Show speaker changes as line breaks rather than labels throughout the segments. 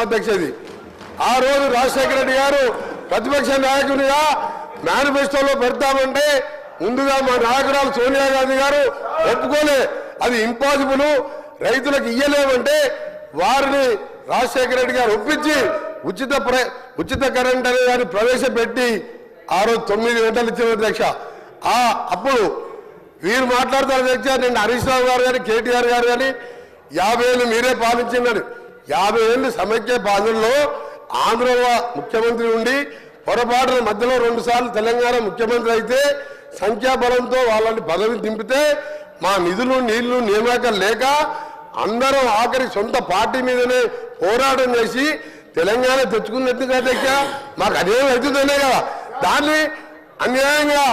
అధ్యక్ష ఇది ఆ రోజు రాజశేఖర రెడ్డి గారు ప్రతిపక్ష నాయకునిగా మేనిఫెస్టోలో పెడతామంటే ముందుగా మా నాయకురాలు సోనియా గాంధీ గారు ఒప్పుకోలే అది ఇంపాసిబుల్ రైతులకు ఇయ్యలేమంటే వారిని రాజశేఖర రెడ్డి గారు ఒప్పించి ఉచిత కరెంట్ అనే దాన్ని ప్రవేశపెట్టి ఆ రోజు 9 గంటలు ఇచ్చిన అధ్యక్ష అప్పుడు వీరు మాట్లాడతారు అధ్యక్ష నేను హరీష్ రావు గారు కానీ కేటీఆర్ గారు కానీ 50 ఏళ్ళు మీరే పాలించిందని 50 ఏళ్ళు సమైక్య పాలనలో ఆంధ్ర ముఖ్యమంత్రి ఉండి పొరపాటున మధ్యలో 2 సార్లు తెలంగాణ ముఖ్యమంత్రి అయితే సంఖ్యాబలంతో వాళ్ళని పదవి దింపితే మా నిధులు నీళ్లు నియామకాలు లేక అందరం ఆఖరి సొంత పార్టీ మీదనే పోరాటం చేసి తెలంగాణ తెచ్చుకున్నట్టు అధ్యక్ష మాకు అదేం అవుతుందనే కదా దాన్ని అన్యాయంగా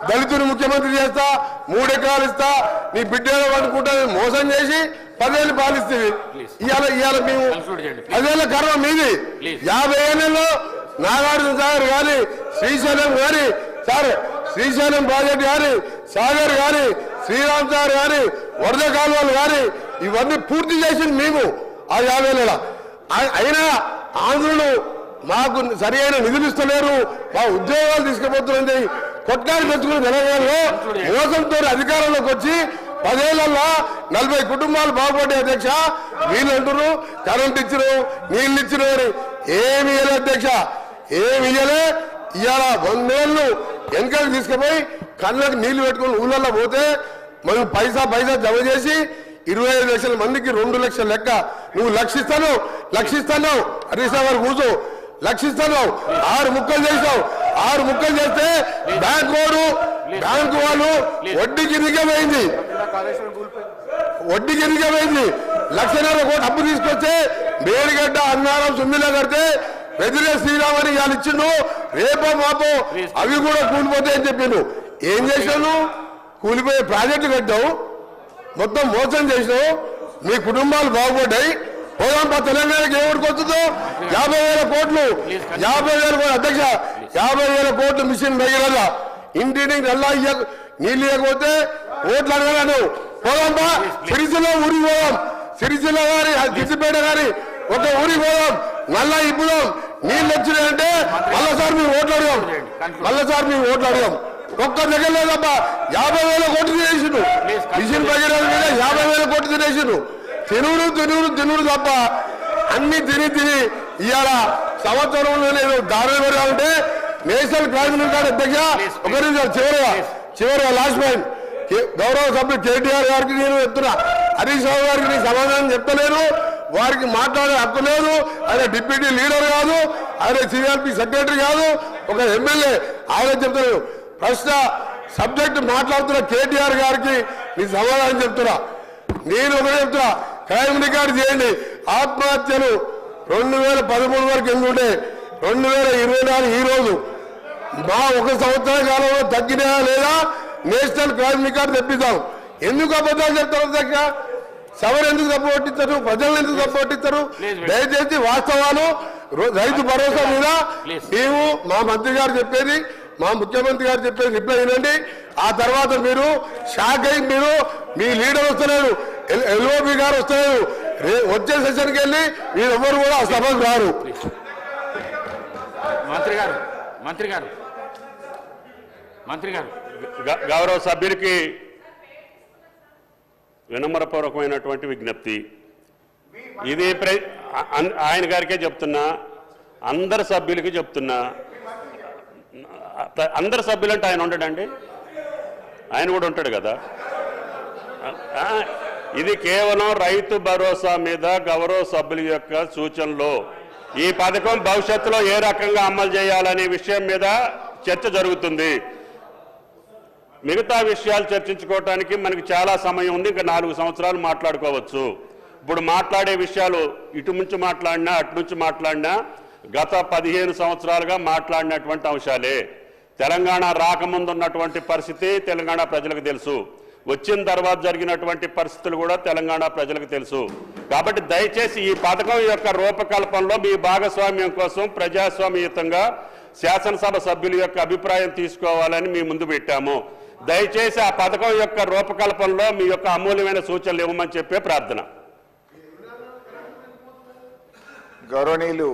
దళితుని ముఖ్యమంత్రి చేస్తా 3 ఎకరాలు ఇస్తా నీ బిడ్డలో అనుకుంటా మోసం చేసి 10 ఏళ్ళు పాలిస్తుంది ఇవాళ మేము 10 ఏళ్ళ కర్మ మీది 50 ఏళ్ళలో నాగార్జున సాగర్ కానీ శ్రీశైలం కానీ సార్ శ్రీశైలం ప్రాజెక్ట్ కానీ సాగర్ కానీ శ్రీరామ్ సాగర్ కానీ వరద కాలువలు కానీ ఇవన్నీ పూర్తి చేసింది మేము ఆ 50 ఏళ్ళ అయినా ఆంధ్రులు మాకు సరి అయిన నిధులు ఇస్తలేరు మా ఉద్యోగాలు తీసుకుపోతున్నది కొట్లాడి పెంచుకుని తెలంగాణలో మోసంతో అధికారంలోకి వచ్చి 10 ఏళ్లలో 40 కుటుంబాలు బాగుపడ్డాయి అధ్యక్ష వీళ్ళు అంటున్నారు కరెంట్ ఇచ్చిరు నీళ్ళు ఇచ్చిరు అని ఏమి ఇయ్యలే అధ్యక్ష ఏమి ఇయ్యలే ఇవాళ 100 ఏళ్ళు వెనకకి తీసుకుపోయి కళ్ళకి నీళ్లు పెట్టుకుని ఊళ్ళల్లో పోతే మనం పైసా జమ చేసి 25 లక్షల మందికి 2 లక్షల లెక్క నువ్వు లక్షిస్తాను హరీష్ రావు గారు కూర్చో లక్షిస్తాను 6 ముక్కలు చేసావు 6 ముక్కలు చేస్తే బ్యాంకు వాళ్ళు వడ్డీకి ఎన్నికమైంది 1,50,000 కోట్లు అప్పు తీసుకొస్తే మేడిగడ్డ అన్నారం సుమ్మిలా కడితే పెదిరే శ్రీరామని వాళ్ళు ఇచ్చిండు రేపో మాపో అవి కూడా కూలిపోతాయని చెప్పిండు ఏం చేశాను కూలిపోయే ప్రాజెక్టు కట్టావు మొత్తం మోసం చేసినావు మీ కుటుంబాలు బాగుపడ్డాయి పోదాంపా తెలంగాణకి ఏమిటికి వస్తుందో 50,000 కోట్లు 50,000 కోట్లు అధ్యక్ష 50,000 కోట్లు మిషన్ దగ్గర ఇంటిని నల్లా నీళ్ళు ఇవ్వకపోతే ఓట్లు అడగలను పోదాంపా సిరిసిల్ల ఊరికి పోదాం సిరిసిల్ల గారి సిద్దిపేట గారి ఒక ఊరికి పోదాం నల్లా ఇప్పుదాం నీళ్ళు వచ్చినాయంటే మళ్ళసారి మేము ఓట్లు అడగాం ఒక్క దగ్గర లేదబ్బా 50,000 కోట్లు తినేసిండు మిషన్ భగీరథ మీద 50,000 కోట్లు తినేసిండు తినుడు తప్ప అన్ని తిని ఇవాళ సంవత్సరంలో నేను దారులు పెరగాలంటే నేషనల్ క్రైమ్ రికార్డ్ అధ్యక్ష ఒక నిమిషం చివరిగా లాస్ట్ పాయింట్ గౌరవ సభ్యులు కేటీఆర్ గారికి నేను చెప్తున్నా హరీష్ రావు గారికి నేను సమాధానం చెప్తలేను వారికి మాట్లాడే హక్కు లేదు ఆయన డిప్యూటీ లీడర్ కాదు ఆయన సిఆర్పి సెక్రటరీ కాదు ఒక ఎమ్మెల్యే ఆయన చెప్తున్నాను ప్రశ్న సబ్జెక్ట్ మాట్లాడుతున్న కేటీఆర్ గారికి నేను సమాధానం చెప్తున్నా నేను ఒకటే చెప్తున్నా క్రైమ్ రికార్డు చేయండి ఆత్మహత్యలు 2013 వరకు ఎందుకుంటే 2024 ఈ రోజు మా 1 సంవత్సర కాలంలో తగ్గినాయా లేదా నేషనల్ క్రైమ్ రికార్డు తెప్పిద్దాం ఎందుకు అబద్ధాలు చెప్తారు దగ్గర సవర్ ఎందుకు తప్పు పట్టిస్తారు ప్రజలను ఎందుకు తప్పు పట్టిస్తారు దయచేసి వాస్తవాలు రైతు భరోసా మీద మేము మా మంత్రి గారు చెప్పేది మా ముఖ్యమంత్రి గారు చెప్పేది రిప్లై వినండి ఆ తర్వాత మీరు షాక్ అయి మీరు మీ లీడర్ వస్తలేరు ఎల్ఓబి గారు వస్తలేరు వచ్చే సెషన్కి వెళ్ళి మీరు ఎవరు కూడా సభకు రారు
మంత్రి గారు గౌరవ సభ్యులకి వినమ్రపూర్వకమైనటువంటి విజ్ఞప్తి ఇది ఆయన గారికే చెప్తున్నా అందరు సభ్యులకి చెప్తున్నా అందరు సభ్యులంటే ఆయన ఉండడండి ఆయన కూడా ఉంటాడు కదా ఇది కేవలం రైతు భరోసా మీద గౌరవ సభ్యుల యొక్క సూచనలు ఈ పథకం భవిష్యత్తులో ఏ రకంగా అమలు చేయాలనే విషయం మీద చర్చ జరుగుతుంది మిగతా విషయాలు చర్చించుకోవడానికి మనకి చాలా సమయం ఉంది ఇంకా 4 సంవత్సరాలు మాట్లాడుకోవచ్చు ఇప్పుడు మాట్లాడే విషయాలు ఇటు నుంచి మాట్లాడినా అటు నుంచి మాట్లాడినా గత 15 సంవత్సరాలుగా మాట్లాడినటువంటి అంశాలే తెలంగాణ రాకముందు ఉన్నటువంటి పరిస్థితి తెలంగాణ ప్రజలకు తెలుసు వచ్చిన తర్వాత జరిగినటువంటి పరిస్థితులు కూడా తెలంగాణ ప్రజలకు తెలుసు కాబట్టి దయచేసి ఈ పథకం యొక్క రూపకల్పనలో మీ భాగస్వామ్యం కోసం ప్రజాస్వామ్యయుతంగా శాసనసభ సభ్యుల యొక్క అభిప్రాయం తీసుకోవాలని మీ ముందు పెట్టాము దయచేసి ఆ పథకం యొక్క రూపకల్పనలో మీ యొక్క అమూల్యమైన సూచనలు ఇవ్వమని చెప్పే ప్రార్థన
గౌరవనీయులు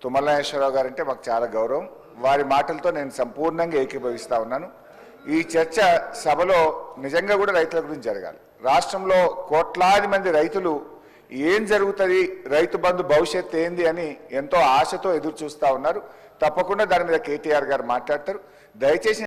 తుమ్మల నాగేశ్వరరావు గారంటే మాకు చాలా గౌరవం. వారి మాటలతో నేను సంపూర్ణంగా ఏకీభవిస్తా ఉన్నాను. ఈ చర్చ సభలో నిజంగా కూడా రైతుల గురించి జరగాలి. రాష్ట్రంలో కోట్లాది మంది రైతులు ఏం జరుగుతుంది, రైతు బంధు భవిష్యత్తు ఏంది అని ఎంతో ఆశతో ఎదురు చూస్తూ ఉన్నారు. తప్పకుండా దాని మీద కేటీఆర్ గారు మాట్లాడతారు. దయచేసి